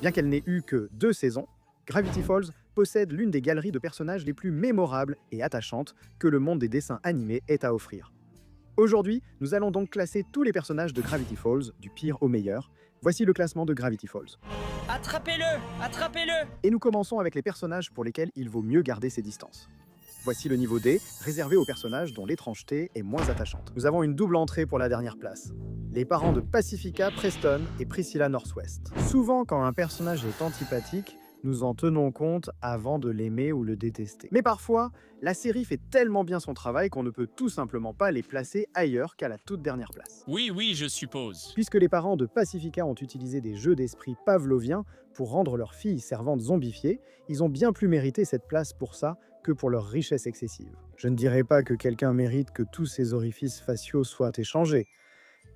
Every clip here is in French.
Bien qu'elle n'ait eu que 2 saisons, Gravity Falls possède l'une des galeries de personnages les plus mémorables et attachantes que le monde des dessins animés ait à offrir. Aujourd'hui, nous allons donc classer tous les personnages de Gravity Falls, du pire au meilleur. Voici le classement de Gravity Falls. Attrapez-le! Attrapez-le! Et nous commençons avec les personnages pour lesquels il vaut mieux garder ses distances. Voici le niveau D, réservé aux personnages dont l'étrangeté est moins attachante. Nous avons une double entrée pour la dernière place. Les parents de Pacifica, Preston et Priscilla Northwest. Souvent, quand un personnage est antipathique, nous en tenons compte avant de l'aimer ou le détester. Mais parfois, la série fait tellement bien son travail qu'on ne peut tout simplement pas les placer ailleurs qu'à la toute dernière place. Oui, je suppose. Puisque les parents de Pacifica ont utilisé des jeux d'esprit pavloviens pour rendre leur fille servante zombifiée, ils ont bien plus mérité cette place pour ça que pour leur richesse excessive. Je ne dirais pas que quelqu'un mérite que tous ses orifices faciaux soient échangés,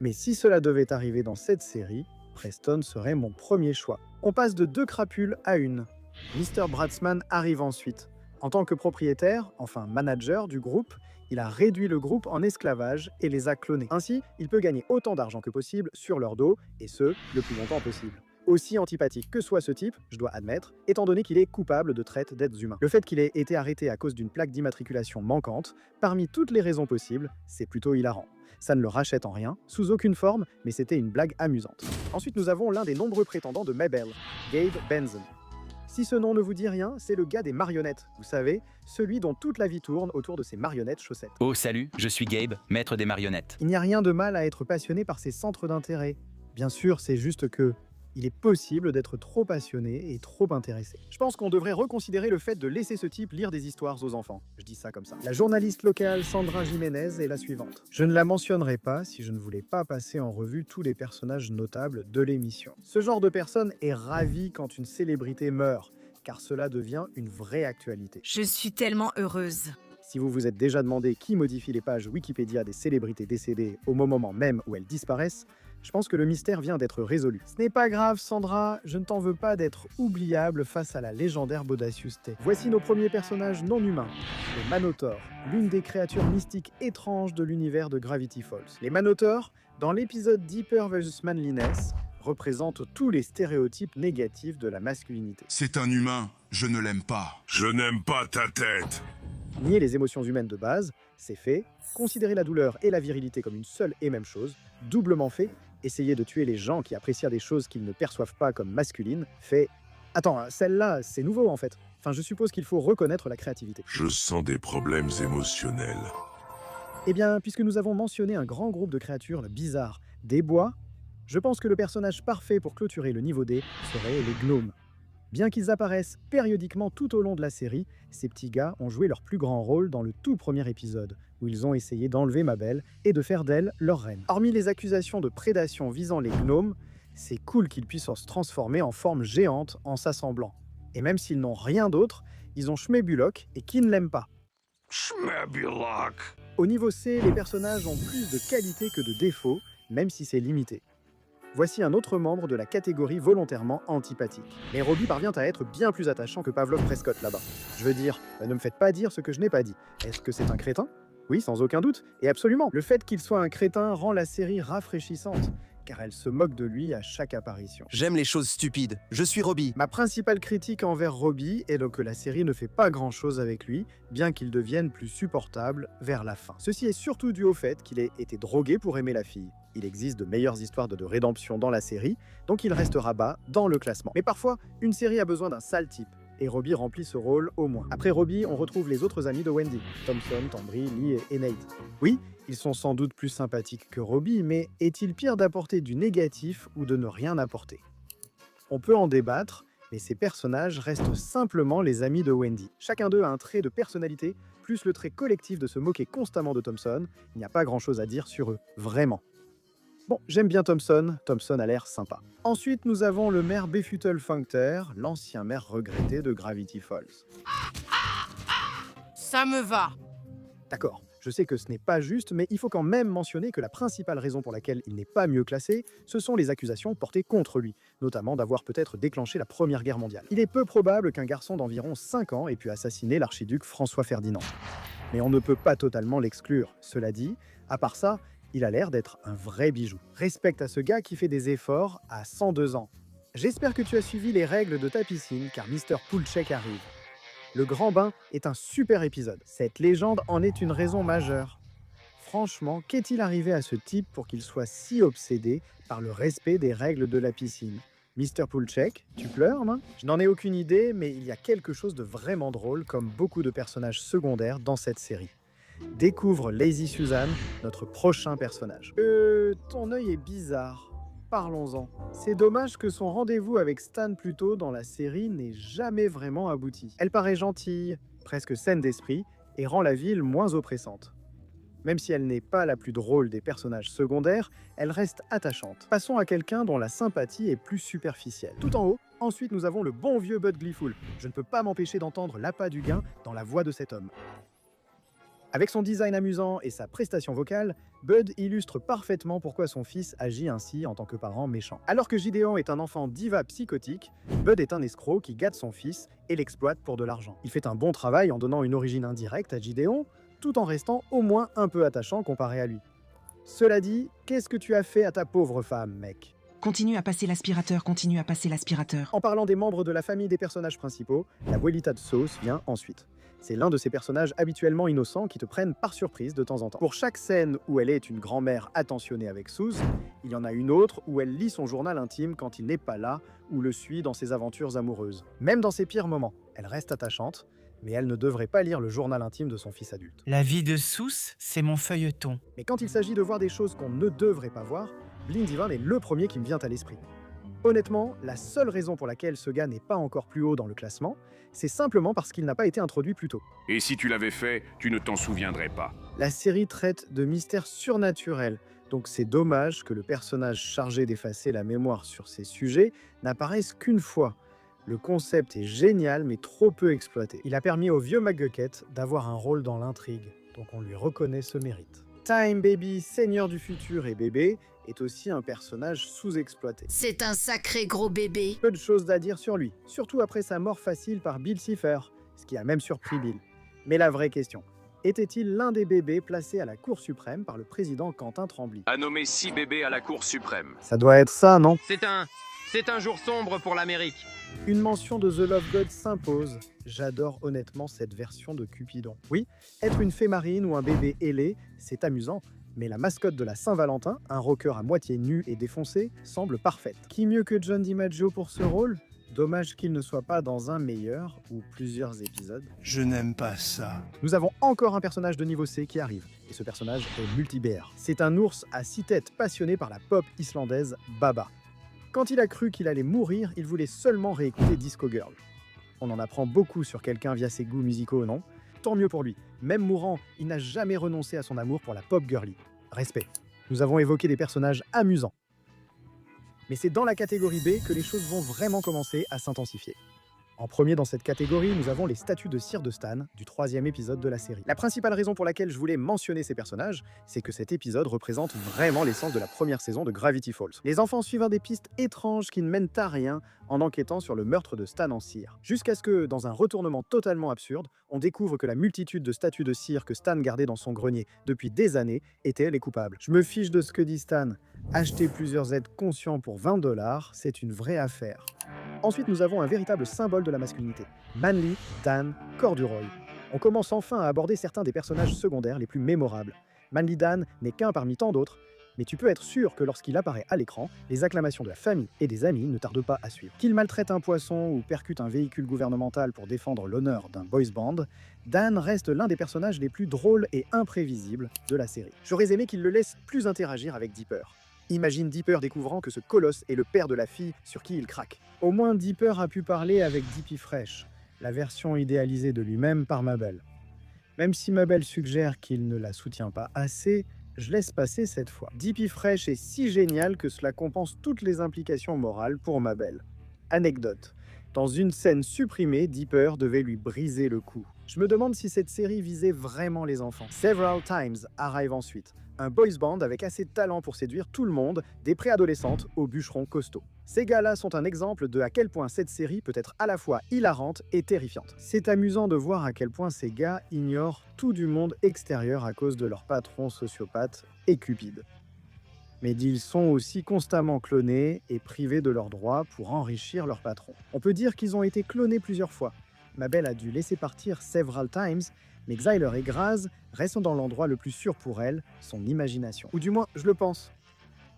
mais si cela devait arriver dans cette série, Preston serait mon premier choix. On passe de 2 crapules à 1. Mr. Bratzman arrive ensuite. En tant que propriétaire, enfin manager du groupe, il a réduit le groupe en esclavage et les a clonés. Ainsi, il peut gagner autant d'argent que possible sur leur dos, et ce, le plus longtemps possible. Aussi antipathique que soit ce type, je dois admettre, étant donné qu'il est coupable de traite d'êtres humains. Le fait qu'il ait été arrêté à cause d'une plaque d'immatriculation manquante, parmi toutes les raisons possibles, c'est plutôt hilarant. Ça ne le rachète en rien, sous aucune forme, mais c'était une blague amusante. Ensuite, nous avons l'un des nombreux prétendants de Mabel, Gabe Benson. Si ce nom ne vous dit rien, c'est le gars des marionnettes, vous savez, celui dont toute la vie tourne autour de ses marionnettes chaussettes. Oh salut, je suis Gabe, maître des marionnettes. Il n'y a rien de mal à être passionné par ses centres d'intérêt. Bien sûr, c'est juste que il est possible d'être trop passionné et trop intéressé. Je pense qu'on devrait reconsidérer le fait de laisser ce type lire des histoires aux enfants. Je dis ça comme ça. La journaliste locale Sandra Jiménez est la suivante. Je ne la mentionnerai pas si je ne voulais pas passer en revue tous les personnages notables de l'émission. Ce genre de personne est ravi quand une célébrité meurt, car cela devient une vraie actualité. Je suis tellement heureuse. Si vous vous êtes déjà demandé qui modifie les pages Wikipédia des célébrités décédées au moment même où elles disparaissent, je pense que le mystère vient d'être résolu. Ce n'est pas grave, Sandra, je ne t'en veux pas d'être oubliable face à la légendaire bodacieuseté. Voici nos premiers personnages non humains, les Manotaurs, l'une des créatures mystiques étranges de l'univers de Gravity Falls. Les Manotaurs, dans l'épisode Deeper vs Manliness, représentent tous les stéréotypes négatifs de la masculinité. C'est un humain, je ne l'aime pas. Je n'aime pas ta tête. Nier les émotions humaines de base, c'est fait. Considérer la douleur et la virilité comme une seule et même chose, doublement fait. Essayer de tuer les gens qui apprécient des choses qu'ils ne perçoivent pas comme masculines, fait... Attends, celle-là, c'est nouveau en fait. Enfin, je suppose qu'il faut reconnaître la créativité. Je sens des problèmes émotionnels. Eh bien, puisque nous avons mentionné un grand groupe de créatures bizarres des bois, je pense que le personnage parfait pour clôturer le niveau D serait les gnomes. Bien qu'ils apparaissent périodiquement tout au long de la série, ces petits gars ont joué leur plus grand rôle dans le tout premier épisode, où ils ont essayé d'enlever Mabel et de faire d'elle leur reine. Hormis les accusations de prédation visant les gnomes, c'est cool qu'ils puissent se transformer en forme géante en s'assemblant. Et même s'ils n'ont rien d'autre, ils ont Schmebulok et qui ne l'aime pas. Schmebulok. Au niveau C, les personnages ont plus de qualités que de défauts, même si c'est limité. Voici un autre membre de la catégorie volontairement antipathique. Mais Robbie parvient à être bien plus attachant que Pavlov Prescott là-bas. Je veux dire, ne me faites pas dire ce que je n'ai pas dit. Est-ce que c'est un crétin? Oui, sans aucun doute, et absolument. Le fait qu'il soit un crétin rend la série rafraîchissante, car elle se moque de lui à chaque apparition. J'aime les choses stupides. Je suis Robbie. Ma principale critique envers Robbie est donc que la série ne fait pas grand-chose avec lui, bien qu'il devienne plus supportable vers la fin. Ceci est surtout dû au fait qu'il ait été drogué pour aimer la fille. Il existe de meilleures histoires de rédemption dans la série, donc il restera bas dans le classement. Mais parfois, une série a besoin d'un sale type, et Robbie remplit ce rôle au moins. Après Robbie, on retrouve les autres amis de Wendy, Thompson, Tambry, Lee et Nate. Oui, ils sont sans doute plus sympathiques que Robbie, mais est-il pire d'apporter du négatif ou de ne rien apporter? On peut en débattre, mais ces personnages restent simplement les amis de Wendy. Chacun d'eux a un trait de personnalité, plus le trait collectif de se moquer constamment de Thompson. Il n'y a pas grand-chose à dire sur eux, vraiment. Bon, j'aime bien Thompson, Thompson a l'air sympa. Ensuite, nous avons le maire Befuddle Functer, l'ancien maire regretté de Gravity Falls. Ça me va. D'accord, je sais que ce n'est pas juste, mais il faut quand même mentionner que la principale raison pour laquelle il n'est pas mieux classé, ce sont les accusations portées contre lui, notamment d'avoir peut-être déclenché la Première Guerre mondiale. Il est peu probable qu'un garçon d'environ 5 ans ait pu assassiner l'archiduc François Ferdinand. Mais on ne peut pas totalement l'exclure. Cela dit, à part ça, il a l'air d'être un vrai bijou. Respect à ce gars qui fait des efforts à 102 ans. J'espère que tu as suivi les règles de ta piscine car Mr. Poolcheck arrive. Le grand bain est un super épisode. Cette légende en est une raison majeure. Franchement, qu'est-il arrivé à ce type pour qu'il soit si obsédé par le respect des règles de la piscine? Mr. Poolcheck, tu pleures, non? Je n'en ai aucune idée, mais il y a quelque chose de vraiment drôle, comme beaucoup de personnages secondaires dans cette série. Découvre Lazy Susan, notre prochain personnage. Ton œil est bizarre. Parlons-en. C'est dommage que son rendez-vous avec Stan plus tôt dans la série n'ait jamais vraiment abouti. Elle paraît gentille, presque saine d'esprit, et rend la ville moins oppressante. Même si elle n'est pas la plus drôle des personnages secondaires, elle reste attachante. Passons à quelqu'un dont la sympathie est plus superficielle. Tout en haut, ensuite nous avons le bon vieux Bud Gleeful. Je ne peux pas m'empêcher d'entendre l'appât du gain dans la voix de cet homme. Avec son design amusant et sa prestation vocale, Bud illustre parfaitement pourquoi son fils agit ainsi en tant que parent méchant. Alors que Gideon est un enfant diva psychotique, Bud est un escroc qui gâte son fils et l'exploite pour de l'argent. Il fait un bon travail en donnant une origine indirecte à Gideon, tout en restant au moins un peu attachant comparé à lui. Cela dit, qu'est-ce que tu as fait à ta pauvre femme, mec? Continue à passer l'aspirateur, continue à passer l'aspirateur. En parlant des membres de la famille des personnages principaux, la abuelita de Sauce vient ensuite. C'est l'un de ces personnages habituellement innocents qui te prennent par surprise de temps en temps. Pour chaque scène où elle est une grand-mère attentionnée avec Suze, il y en a une autre où elle lit son journal intime quand il n'est pas là ou le suit dans ses aventures amoureuses. Même dans ses pires moments, elle reste attachante, mais elle ne devrait pas lire le journal intime de son fils adulte. La vie de Sous, c'est mon feuilleton. Mais quand il s'agit de voir des choses qu'on ne devrait pas voir, Blindy Van est le premier qui me vient à l'esprit. Honnêtement, la seule raison pour laquelle ce gars n'est pas encore plus haut dans le classement, c'est simplement parce qu'il n'a pas été introduit plus tôt. Et si tu l'avais fait, tu ne t'en souviendrais pas. La série traite de mystères surnaturels, donc c'est dommage que le personnage chargé d'effacer la mémoire sur ces sujets n'apparaisse qu'une fois. Le concept est génial, mais trop peu exploité. Il a permis au vieux McGucket d'avoir un rôle dans l'intrigue, donc on lui reconnaît ce mérite. Time Baby, seigneur du futur et bébé, est aussi un personnage sous-exploité. C'est un sacré gros bébé. Peu de choses à dire sur lui, surtout après sa mort facile par Bill Cipher, ce qui a même surpris Bill. Mais la vraie question, était-il l'un des bébés placés à la Cour suprême par le président Quentin Tremblay? A nommé 6 bébés à la Cour suprême. Ça doit être ça, non? C'est un jour sombre pour l'Amérique. Une mention de The Love God s'impose. J'adore honnêtement cette version de Cupidon. Oui, être une fée marine ou un bébé ailé, c'est amusant, mais la mascotte de la Saint-Valentin, un rocker à moitié nu et défoncé, semble parfaite. Qui mieux que John DiMaggio pour ce rôle? Dommage qu'il ne soit pas dans un meilleur ou plusieurs épisodes. Je n'aime pas ça. Nous avons encore un personnage de niveau C qui arrive, et ce personnage est Multibear. C'est un ours à 6 têtes passionné par la pop islandaise Baba. Quand il a cru qu'il allait mourir, il voulait seulement réécouter Disco Girl. On en apprend beaucoup sur quelqu'un via ses goûts musicaux, non? Tant mieux pour lui. Même mourant, il n'a jamais renoncé à son amour pour la pop girly. Respect. Nous avons évoqué des personnages amusants. Mais c'est dans la catégorie B que les choses vont vraiment commencer à s'intensifier. En premier dans cette catégorie, nous avons les statues de cire de Stan, du 3e épisode de la série. La principale raison pour laquelle je voulais mentionner ces personnages, c'est que cet épisode représente vraiment l'essence de la première saison de Gravity Falls. Les enfants suivent des pistes étranges qui ne mènent à rien en enquêtant sur le meurtre de Stan en cire. Jusqu'à ce que, dans un retournement totalement absurde, on découvre que la multitude de statues de cire que Stan gardait dans son grenier depuis des années étaient les coupables. Je me fiche de ce que dit Stan. Acheter plusieurs aides conscients pour 20 $, c'est une vraie affaire. Ensuite, nous avons un véritable symbole de la masculinité. Manly, Dan, Corduroy. On commence enfin à aborder certains des personnages secondaires les plus mémorables. Manly Dan n'est qu'un parmi tant d'autres, mais tu peux être sûr que lorsqu'il apparaît à l'écran, les acclamations de la famille et des amis ne tardent pas à suivre. Qu'il maltraite un poisson ou percute un véhicule gouvernemental pour défendre l'honneur d'un boys band, Dan reste l'un des personnages les plus drôles et imprévisibles de la série. J'aurais aimé qu'il le laisse plus interagir avec Dipper. Imagine Dipper découvrant que ce colosse est le père de la fille sur qui il craque. Au moins Dipper a pu parler avec Dippy Fresh, la version idéalisée de lui-même par Mabel. Même si Mabel suggère qu'il ne la soutient pas assez, je laisse passer cette fois. Dippy Fresh est si génial que cela compense toutes les implications morales pour Mabel. Anecdote. Dans une scène supprimée, Dipper devait lui briser le cou. Je me demande si cette série visait vraiment les enfants. Several Times arrive ensuite. Un boys band avec assez de talent pour séduire tout le monde, des préadolescentes aux bûcherons costauds. Ces gars-là sont un exemple de à quel point cette série peut être à la fois hilarante et terrifiante. C'est amusant de voir à quel point ces gars ignorent tout du monde extérieur à cause de leur patron sociopathe et cupide. Mais ils sont aussi constamment clonés et privés de leurs droits pour enrichir leur patron. On peut dire qu'ils ont été clonés plusieurs fois. Mabel a dû laisser partir several times, mais Xyler et Graz restent dans l'endroit le plus sûr pour elle, son imagination. Ou du moins, je le pense.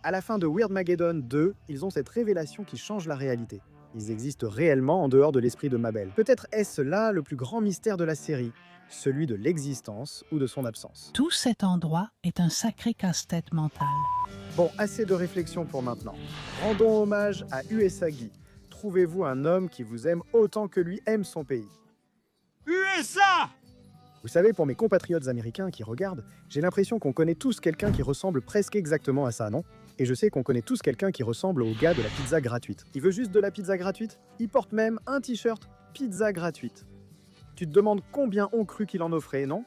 À la fin de Weirdmageddon 2, ils ont cette révélation qui change la réalité. Ils existent réellement en dehors de l'esprit de Mabel. Peut-être est-ce là le plus grand mystère de la série, celui de l'existence ou de son absence. Tout cet endroit est un sacré casse-tête mental. Bon, assez de réflexion pour maintenant. Rendons hommage à Usagi. Trouvez-vous un homme qui vous aime autant que lui aime son pays. USA! Vous savez, pour mes compatriotes américains qui regardent, j'ai l'impression qu'on connaît tous quelqu'un qui ressemble presque exactement à ça, non? Et je sais qu'on connaît tous quelqu'un qui ressemble au gars de la pizza gratuite. Il veut juste de la pizza gratuite? Il porte même un t-shirt pizza gratuite. Tu te demandes combien ont cru qu'il en offrait, non?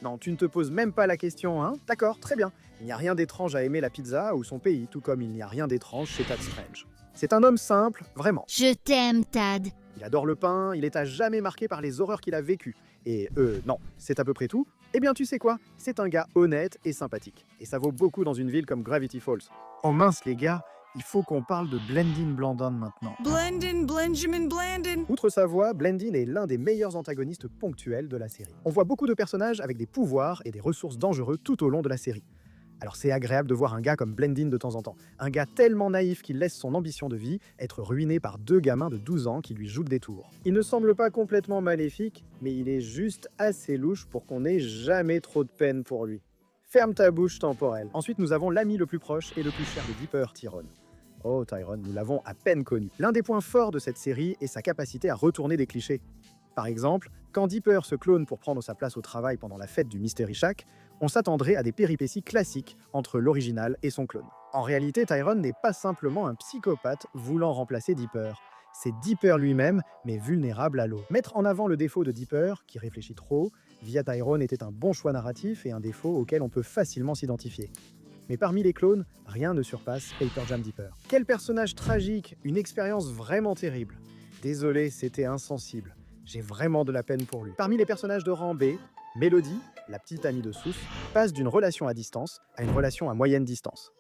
Non, tu ne te poses même pas la question, hein? D'accord, très bien. Il n'y a rien d'étrange à aimer la pizza ou son pays, tout comme il n'y a rien d'étrange chez Tad Strange. C'est un homme simple, vraiment. Je t'aime, Tad. Il adore le pain, il est à jamais marqué par les horreurs qu'il a vécues. Et non, c'est à peu près tout. Eh bien, tu sais quoi? C'est un gars honnête et sympathique. Et ça vaut beaucoup dans une ville comme Gravity Falls. Oh mince les gars, il faut qu'on parle de Blendin Blandin maintenant. Blendin, Benjamin Blandin. Outre sa voix, Blendin est l'un des meilleurs antagonistes ponctuels de la série. On voit beaucoup de personnages avec des pouvoirs et des ressources dangereux tout au long de la série. Alors c'est agréable de voir un gars comme Blendin de temps en temps. Un gars tellement naïf qu'il laisse son ambition de vie être ruiné par deux gamins de 12 ans qui lui jouent des tours. Il ne semble pas complètement maléfique, mais il est juste assez louche pour qu'on ait jamais trop de peine pour lui. Ferme ta bouche temporelle. Ensuite, nous avons l'ami le plus proche et le plus cher de Dipper, Tyrone. Oh, Tyrone, nous l'avons à peine connu. L'un des points forts de cette série est sa capacité à retourner des clichés. Par exemple, quand Dipper se clone pour prendre sa place au travail pendant la fête du Mystery Shack, on s'attendrait à des péripéties classiques entre l'original et son clone. En réalité, Tyrone n'est pas simplement un psychopathe voulant remplacer Dipper. C'est Dipper lui-même, mais vulnérable à l'eau. Mettre en avant le défaut de Dipper, qui réfléchit trop, via Tyrone était un bon choix narratif et un défaut auquel on peut facilement s'identifier. Mais parmi les clones, rien ne surpasse Paper Jam Dipper. Quel personnage tragique, une expérience vraiment terrible. Désolé, c'était insensible. J'ai vraiment de la peine pour lui. Parmi les personnages de rang B, Melody, la petite amie de Soos, passe d'une relation à distance à une relation à moyenne distance.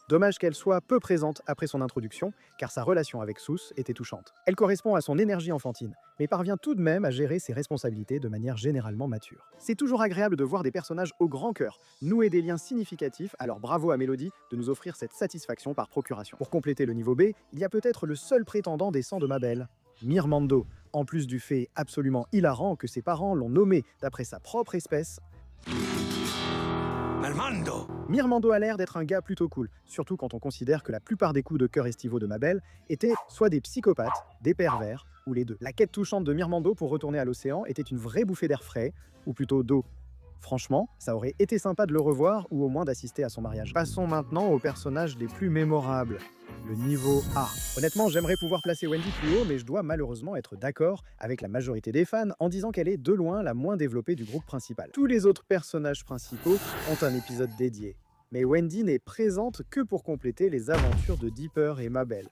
Dommage qu'elle soit peu présente après son introduction, car sa relation avec Soos était touchante. Elle correspond à son énergie enfantine, mais parvient tout de même à gérer ses responsabilités de manière généralement mature. C'est toujours agréable de voir des personnages au grand cœur nouer des liens significatifs, alors bravo à Melody de nous offrir cette satisfaction par procuration. Pour compléter le niveau B, il y a peut-être le seul prétendant des sangs de Mabel, Mirmando, en plus du fait absolument hilarant que ses parents l'ont nommé d'après sa propre espèce. Mirmando a l'air d'être un gars plutôt cool, surtout quand on considère que la plupart des coups de cœur estivaux de Mabel étaient soit des psychopathes, des pervers, ou les deux. La quête touchante de Mirmando pour retourner à l'océan était une vraie bouffée d'air frais, ou plutôt d'eau. Franchement, ça aurait été sympa de le revoir ou au moins d'assister à son mariage. Passons maintenant aux personnages les plus mémorables. Le niveau A. Honnêtement, j'aimerais pouvoir placer Wendy plus haut, mais je dois malheureusement être d'accord avec la majorité des fans en disant qu'elle est de loin la moins développée du groupe principal. Tous les autres personnages principaux ont un épisode dédié, mais Wendy n'est présente que pour compléter les aventures de Dipper et Mabel.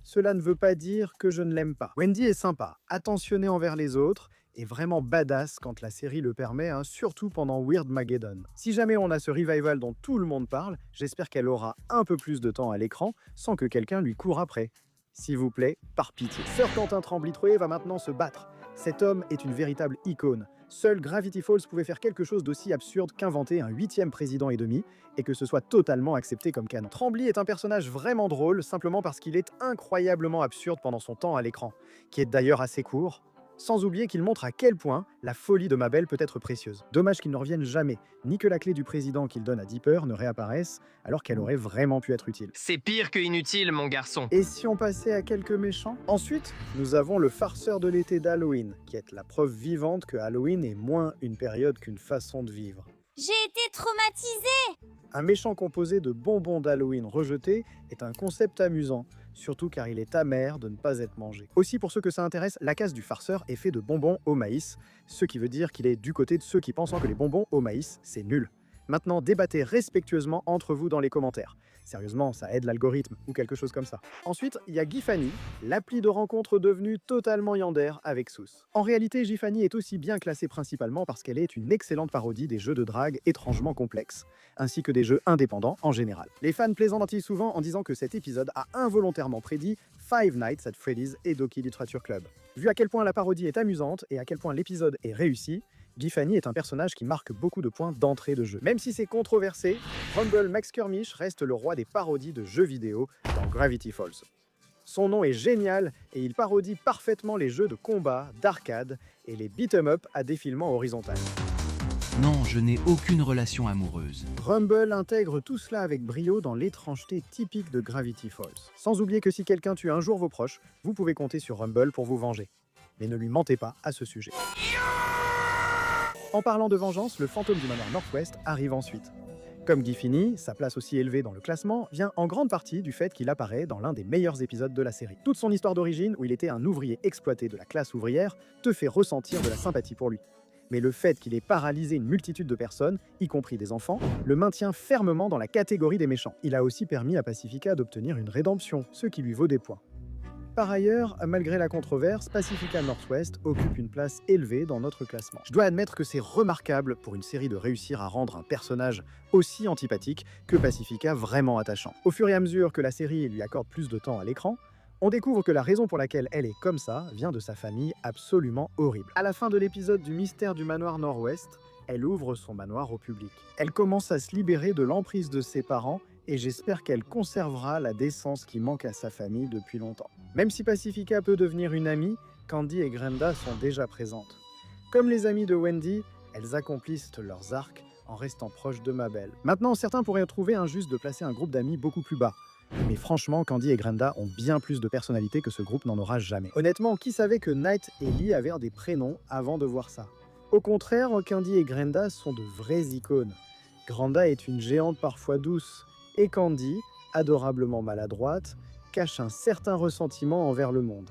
Cela ne veut pas dire que je ne l'aime pas. Wendy est sympa, attentionnée envers les autres, et vraiment badass quand la série le permet, surtout pendant Weirdmageddon. Si jamais on a ce revival dont tout le monde parle, j'espère qu'elle aura un peu plus de temps à l'écran sans que quelqu'un lui court après. S'il vous plaît, par pitié. Sir Quentin Tremblay-Troé va maintenant se battre. Cet homme est une véritable icône. Seul Gravity Falls pouvait faire quelque chose d'aussi absurde qu'inventer un 8e président et demi, et que ce soit totalement accepté comme canon. Tremblay est un personnage vraiment drôle, simplement parce qu'il est incroyablement absurde pendant son temps à l'écran, qui est d'ailleurs assez court, sans oublier qu'il montre à quel point la folie de Mabel peut être précieuse. Dommage qu'il ne revienne jamais, ni que la clé du président qu'il donne à Dipper ne réapparaisse, alors qu'elle aurait vraiment pu être utile. C'est pire que inutile, mon garçon. Et si on passait à quelques méchants? Ensuite, nous avons le farceur de l'été d'Halloween, qui est la preuve vivante que Halloween est moins une période qu'une façon de vivre. J'ai été traumatisée. Un méchant composé de bonbons d'Halloween rejetés est un concept amusant, surtout car il est amer de ne pas être mangé. Aussi, pour ceux que ça intéresse, la case du farceur est fait de bonbons au maïs, ce qui veut dire qu'il est du côté de ceux qui pensent que les bonbons au maïs, c'est nul. Maintenant, débattez respectueusement entre vous dans les commentaires. Sérieusement, ça aide l'algorithme ou quelque chose comme ça. Ensuite, il y a Gifany, l'appli de rencontre devenue totalement yandère avec Sous. En réalité, Gifany est aussi bien classée principalement parce qu'elle est une excellente parodie des jeux de drague étrangement complexes, ainsi que des jeux indépendants en général. Les fans plaisantent souvent en disant que cet épisode a involontairement prédit Five Nights at Freddy's et Doki Literature Club. Vu à quel point la parodie est amusante et à quel point l'épisode est réussi, Gifany est un personnage qui marque beaucoup de points d'entrée de jeu. Même si c'est controversé, Rumble McSkirmish reste le roi des parodies de jeux vidéo dans Gravity Falls. Son nom est génial et il parodie parfaitement les jeux de combat, d'arcade et les beat-em up à défilement horizontal. Non, je n'ai aucune relation amoureuse. Rumble intègre tout cela avec brio dans l'étrangeté typique de Gravity Falls. Sans oublier que si quelqu'un tue un jour vos proches, vous pouvez compter sur Rumble pour vous venger. Mais ne lui mentez pas à ce sujet. En parlant de vengeance, le fantôme du manoir Northwest arrive ensuite. Comme Gifany, sa place aussi élevée dans le classement vient en grande partie du fait qu'il apparaît dans l'un des meilleurs épisodes de la série. Toute son histoire d'origine, où il était un ouvrier exploité de la classe ouvrière, te fait ressentir de la sympathie pour lui. Mais le fait qu'il ait paralysé une multitude de personnes, y compris des enfants, le maintient fermement dans la catégorie des méchants. Il a aussi permis à Pacifica d'obtenir une rédemption, ce qui lui vaut des points. Par ailleurs, malgré la controverse, Pacifica Northwest occupe une place élevée dans notre classement. Je dois admettre que c'est remarquable pour une série de réussir à rendre un personnage aussi antipathique que Pacifica vraiment attachant. Au fur et à mesure que la série lui accorde plus de temps à l'écran, on découvre que la raison pour laquelle elle est comme ça vient de sa famille absolument horrible. À la fin de l'épisode du mystère du manoir Nord-Ouest, elle ouvre son manoir au public. Elle commence à se libérer de l'emprise de ses parents et j'espère qu'elle conservera la décence qui manque à sa famille depuis longtemps. Même si Pacifica peut devenir une amie, Candy et Grenda sont déjà présentes. Comme les amis de Wendy, elles accomplissent leurs arcs en restant proches de Mabel. Maintenant, certains pourraient trouver injuste de placer un groupe d'amis beaucoup plus bas. Mais franchement, Candy et Grenda ont bien plus de personnalité que ce groupe n'en aura jamais. Honnêtement, qui savait que Knight et Lee avaient des prénoms avant de voir ça? Au contraire, Candy et Grenda sont de vraies icônes. Grenda est une géante parfois douce, et Candy, adorablement maladroite, cache un certain ressentiment envers le monde.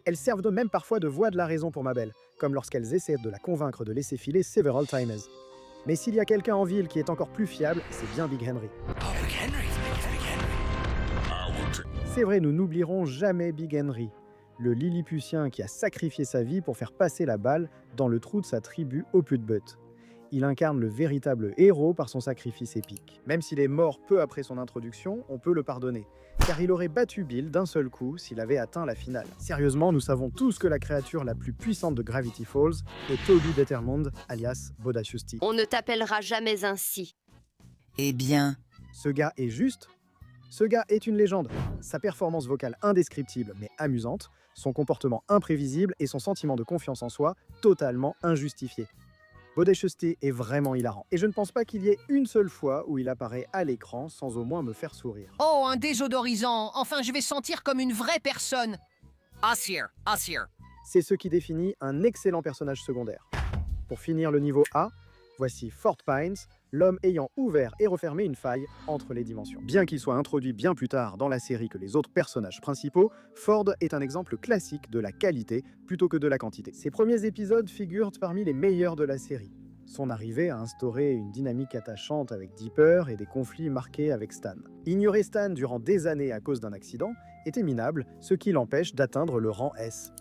Elles servent de même parfois de voix de la raison pour Mabel, comme lorsqu'elles essaient de la convaincre de laisser filer Several Timers. Mais s'il y a quelqu'un en ville qui est encore plus fiable, c'est bien Big Henry. C'est vrai, nous n'oublierons jamais Big Henry, le Lilliputien qui a sacrifié sa vie pour faire passer la balle dans le trou de sa tribu au put-but. Il incarne le véritable héros par son sacrifice épique. Même s'il est mort peu après son introduction, on peut le pardonner, car il aurait battu Bill d'un seul coup s'il avait atteint la finale. Sérieusement, nous savons tous que la créature la plus puissante de Gravity Falls est Toby Dettermond, alias Bodacious T. On ne t'appellera jamais ainsi. Eh bien, Ce gars est juste. Ce gars est une légende. Sa performance vocale indescriptible mais amusante, son comportement imprévisible et son sentiment de confiance en soi totalement injustifié. Bodacious T est vraiment hilarant. Et je ne pense pas qu'il y ait une seule fois où il apparaît à l'écran sans au moins me faire sourire. Oh, un désodorisant. Enfin, je vais sentir comme une vraie personne. Assir. C'est ce qui définit un excellent personnage secondaire. Pour finir le niveau A, voici Fort Pines, l'homme ayant ouvert et refermé une faille entre les dimensions. Bien qu'il soit introduit bien plus tard dans la série que les autres personnages principaux, Ford est un exemple classique de la qualité plutôt que de la quantité. Ses premiers épisodes figurent parmi les meilleurs de la série. Son arrivée a instauré une dynamique attachante avec Dipper et des conflits marqués avec Stan. Ignorer Stan durant des années à cause d'un accident était minable, ce qui l'empêche d'atteindre le rang S.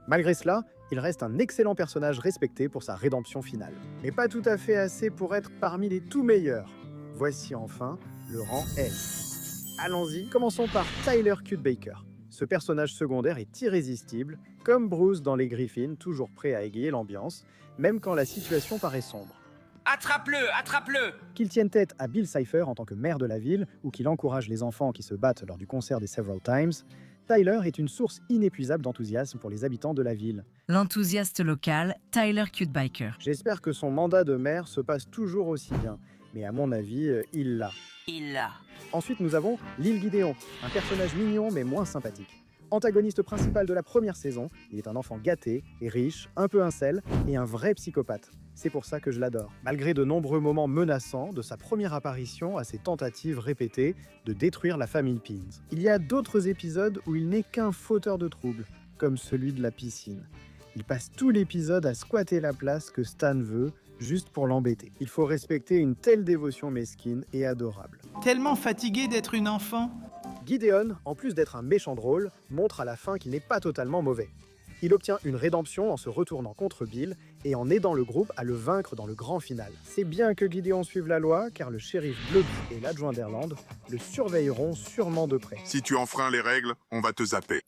Malgré cela, il reste un excellent personnage respecté pour sa rédemption finale. Mais pas tout à fait assez pour être parmi les tout meilleurs. Voici enfin le rang S. Allons-y, commençons par Tyler Baker. Ce personnage secondaire est irrésistible, comme Bruce dans Les Griffins, toujours prêt à égayer l'ambiance, même quand la situation paraît sombre. Attrape-le! Qu'il tienne tête à Bill Cipher en tant que maire de la ville, ou qu'il encourage les enfants qui se battent lors du concert des Several Times, Tyler est une source inépuisable d'enthousiasme pour les habitants de la ville. L'enthousiaste local, Tyler Baker. J'espère que son mandat de maire se passe toujours aussi bien, mais à mon avis, il l'a. Ensuite, nous avons Lil Gideon, un personnage mignon mais moins sympathique. Antagoniste principal de la première saison, il est un enfant gâté et riche, un peu incel et un vrai psychopathe. C'est pour ça que je l'adore. Malgré de nombreux moments menaçants, de sa première apparition à ses tentatives répétées de détruire la famille Pines. Il y a d'autres épisodes où il n'est qu'un fauteur de troubles, comme celui de la piscine. Il passe tout l'épisode à squatter la place que Stan veut, juste pour l'embêter. Il faut respecter une telle dévotion mesquine et adorable. Tellement fatigué d'être une enfant. Gideon, en plus d'être un méchant drôle, montre à la fin qu'il n'est pas totalement mauvais. Il obtient une rédemption en se retournant contre Bill et en aidant le groupe à le vaincre dans le grand final. C'est bien que Gideon suive la loi, car le shérif Blobby et l'adjoint d'Erland le surveilleront sûrement de près. Si tu enfreins les règles, on va te zapper.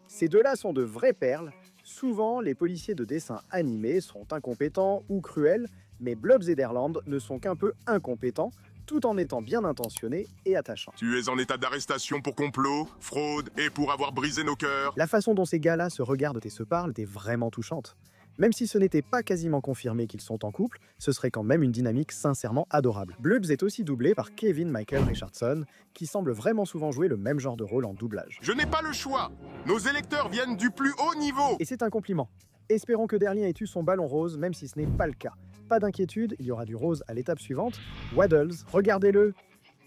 Ces deux-là sont de vraies perles. Souvent, les policiers de dessin animé sont incompétents ou cruels, mais Blobs et Derland ne sont qu'un peu incompétents, tout en étant bien intentionnés et attachants. Tu es en état d'arrestation pour complot, fraude et pour avoir brisé nos cœurs. La façon dont ces gars-là se regardent et se parlent est vraiment touchante. Même si ce n'était pas quasiment confirmé qu'ils sont en couple, ce serait quand même une dynamique sincèrement adorable. Blobs est aussi doublé par Kevin Michael Richardson, qui semble vraiment souvent jouer le même genre de rôle en doublage. Je n'ai pas le choix. Nos électeurs viennent du plus haut niveau. Et c'est un compliment. Espérons que Derlien ait eu son ballon rose, même si ce n'est pas le cas. Pas d'inquiétude, il y aura du rose à l'étape suivante. Waddles, regardez-le.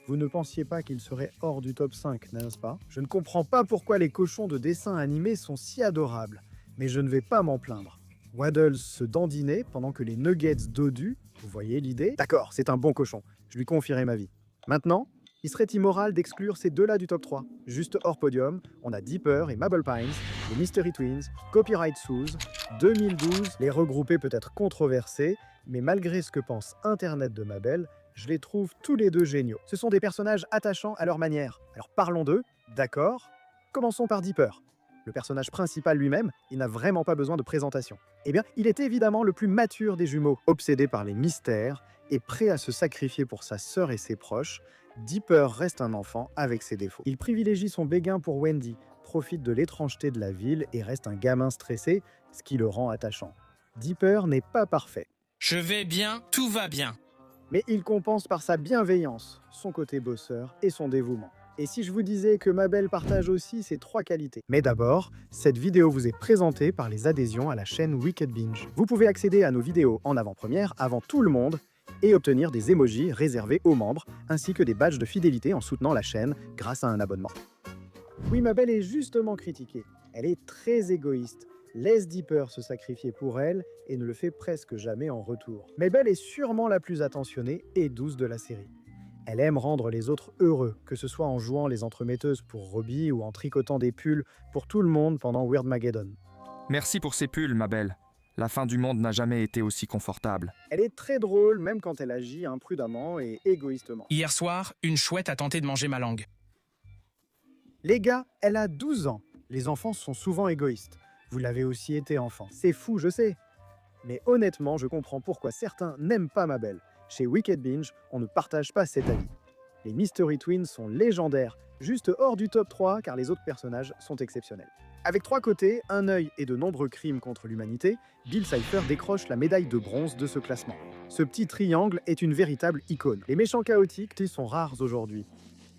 Vous ne pensiez pas qu'il serait hors du top 5, n'est-ce pas? Je ne comprends pas pourquoi les cochons de dessin animé sont si adorables, mais je ne vais pas m'en plaindre. Waddles se dandinait pendant que les nuggets dodus, vous voyez l'idée? D'accord, c'est un bon cochon, je lui confierai ma vie. Maintenant, il serait immoral d'exclure ces deux-là du top 3. Juste hors podium, on a Dipper et Mabel Pines, les Mystery Twins, Copyright Suze, 2012, les regroupés peut être controversés, mais malgré ce que pense Internet de Mabel, je les trouve tous les deux géniaux. Ce sont des personnages attachants à leur manière. Alors parlons d'eux, d'accord? Commençons par Dipper. Le personnage principal lui-même, il n'a vraiment pas besoin de présentation. Eh bien, il est évidemment le plus mature des jumeaux, obsédé par les mystères et prêt à se sacrifier pour sa sœur et ses proches. Dipper reste un enfant avec ses défauts. Il privilégie son béguin pour Wendy, profite de l'étrangeté de la ville et reste un gamin stressé, ce qui le rend attachant. Dipper n'est pas parfait. Je vais bien, tout va bien. Mais il compense par sa bienveillance, son côté bosseur et son dévouement. Et si je vous disais que Mabel partage aussi ces trois qualités? Mais d'abord, cette vidéo vous est présentée par les adhésions à la chaîne Wicked Binge. Vous pouvez accéder à nos vidéos en avant-première avant tout le monde et obtenir des emojis réservés aux membres, ainsi que des badges de fidélité en soutenant la chaîne grâce à un abonnement. Oui, Mabel est justement critiquée. Elle est très égoïste, laisse Dipper se sacrifier pour elle et ne le fait presque jamais en retour. Mabel est sûrement la plus attentionnée et douce de la série. Elle aime rendre les autres heureux, que ce soit en jouant les entremetteuses pour Robbie ou en tricotant des pulls pour tout le monde pendant Weirdmageddon. Merci pour ces pulls, Mabel. La fin du monde n'a jamais été aussi confortable. Elle est très drôle, même quand elle agit imprudemment et égoïstement. Hier soir, une chouette a tenté de manger ma langue. Les gars, elle a 12 ans. Les enfants sont souvent égoïstes. Vous l'avez aussi été enfant. C'est fou, je sais. Mais honnêtement, je comprends pourquoi certains n'aiment pas Mabel. Chez Wicked Binge, on ne partage pas cet avis. Les Mystery Twins sont légendaires, juste hors du top 3 car les autres personnages sont exceptionnels. Avec 3 côtés, un œil et de nombreux crimes contre l'humanité, Bill Cipher décroche la médaille de bronze de ce classement. Ce petit triangle est une véritable icône. Les méchants chaotiques sont rares aujourd'hui,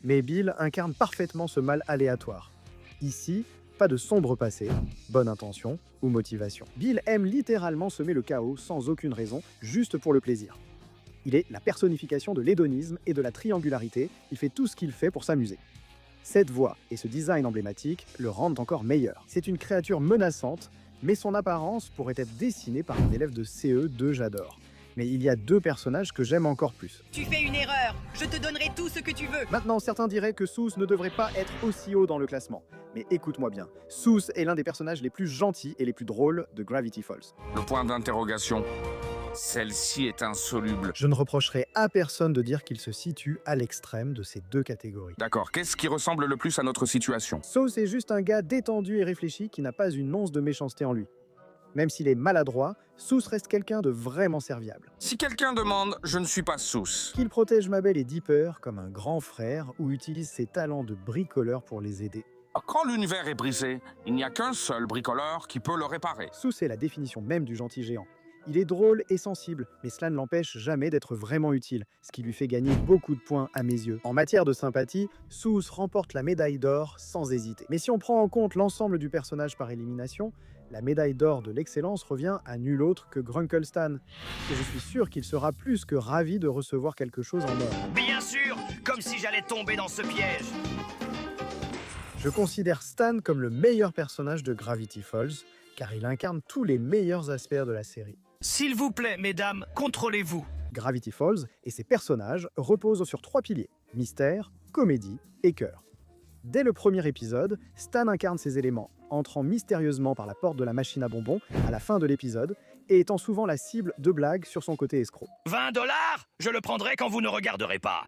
mais Bill incarne parfaitement ce mal aléatoire. Ici, pas de sombre passé, bonne intention ou motivation. Bill aime littéralement semer le chaos sans aucune raison, juste pour le plaisir. Il est la personnification de l'hédonisme et de la triangularité, il fait tout ce qu'il fait pour s'amuser. Cette voix et ce design emblématique le rendent encore meilleur. C'est une créature menaçante, mais son apparence pourrait être dessinée par un élève de CE de J'adore. Mais il y a 2 personnages que j'aime encore plus. Tu fais une erreur, je te donnerai tout ce que tu veux. Maintenant, certains diraient que Soos ne devrait pas être aussi haut dans le classement. Mais écoute-moi bien, Soos est l'un des personnages les plus gentils et les plus drôles de Gravity Falls. Le point d'interrogation. Celle-ci est insoluble. Je ne reprocherai à personne de dire qu'il se situe à l'extrême de ces 2 catégories. D'accord, qu'est-ce qui ressemble le plus à notre situation? Soos est juste un gars détendu et réfléchi qui n'a pas une once de méchanceté en lui. Même s'il est maladroit, Soos reste quelqu'un de vraiment serviable. Si quelqu'un demande, je ne suis pas Soos. Qu'il protège Mabel et Dipper comme un grand frère ou utilise ses talents de bricoleur pour les aider. Quand l'univers est brisé, il n'y a qu'un seul bricoleur qui peut le réparer. Soos est la définition même du gentil géant. Il est drôle et sensible, mais cela ne l'empêche jamais d'être vraiment utile, ce qui lui fait gagner beaucoup de points à mes yeux. En matière de sympathie, Soos remporte la médaille d'or sans hésiter. Mais si on prend en compte l'ensemble du personnage par élimination, la médaille d'or de l'excellence revient à nul autre que Grunkle Stan. Et je suis sûr qu'il sera plus que ravi de recevoir quelque chose en or. Bien sûr, comme si j'allais tomber dans ce piège. Je considère Stan comme le meilleur personnage de Gravity Falls, car il incarne tous les meilleurs aspects de la série. S'il vous plaît, mesdames, contrôlez-vous. Gravity Falls et ses personnages reposent sur 3 piliers, mystère, comédie et cœur. Dès le premier épisode, Stan incarne ces éléments, entrant mystérieusement par la porte de la machine à bonbons à la fin de l'épisode et étant souvent la cible de blagues sur son côté escroc. 20 $? Je le prendrai quand vous ne regarderez pas.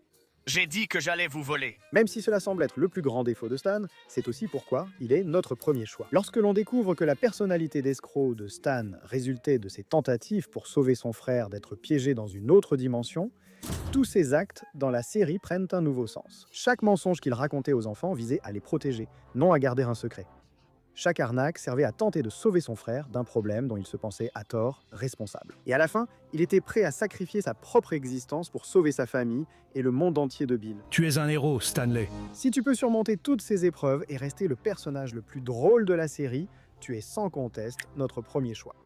J'ai dit que j'allais vous voler. Même si cela semble être le plus grand défaut de Stan, c'est aussi pourquoi il est notre premier choix. Lorsque l'on découvre que la personnalité d'escroc de Stan résultait de ses tentatives pour sauver son frère d'être piégé dans une autre dimension, tous ses actes dans la série prennent un nouveau sens. Chaque mensonge qu'il racontait aux enfants visait à les protéger, non à garder un secret. Chaque arnaque servait à tenter de sauver son frère d'un problème dont il se pensait à tort responsable. Et à la fin, il était prêt à sacrifier sa propre existence pour sauver sa famille et le monde entier de Bill. Tu es un héros, Stanley. Si tu peux surmonter toutes ces épreuves et rester le personnage le plus drôle de la série, tu es sans conteste notre premier choix.